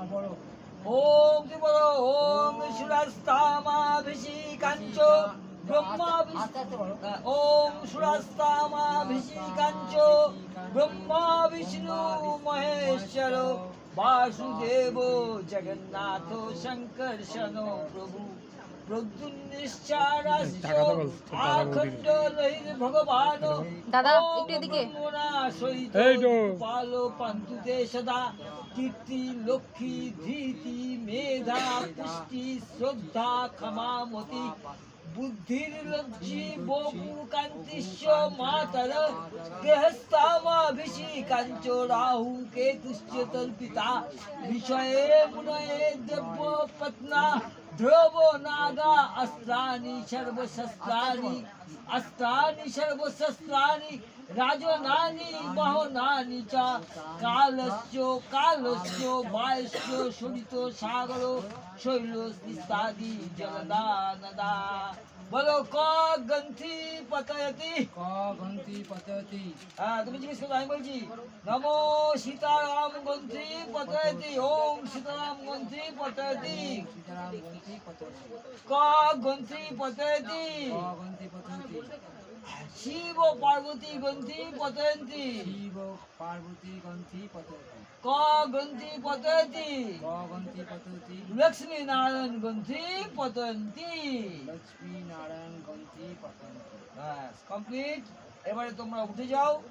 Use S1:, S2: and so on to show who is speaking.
S1: ওম কি বলো ওম সুরাস্তামাভিষিকাঞ্চ ওম সুরাস্তামাভিষিকাঞ্চ ব্রহ্মা বিষ্ণু মহেশ্বর বাসুদেব জগন্নাথ শঙ্কর্ষণ প্রভু
S2: দাদা একটু এদিকে
S1: পালো পান্তুতে সদা কীর্তি লক্ষ্মী ধীতি মেধা পুষ্টি শ্রদ্ধা ক্ষমামতি বুদ্ধির লজ্জি বপু কান্তিশ্চ মাতর গৃহস্থামাভিষিকাঞ্চ রাহু কেতুশ্চ তল্পিতা বিষয়ে মুনয়ে দেব্য পত্না ধ্রুব নাগা অস্ত্রাণি সর্বশস্ত্রাণি রাজনানি মহনানি চ কালস্য বায়স্য সরিত সাগর শৈল ইত্যাদি জলদা নদা বলো ক গ্রন্থি পতয়তি তুমি জিজ্ঞেস করো আমি বলছি নমো সীতারাম গ্রন্থি পতয়তি ওম সীতারাম গ্রন্থি পতয়তি ক গ্রন্থি পতয়তি শিব পার্বতী গ্রন্থি পতয়ন্তি ক গ্রন্থি পতয়তি লক্ষ্মী নারায়ণ গ্রন্থি পতয়ন্তি কমপ্লিট। এবারে তোমরা উঠে যাও।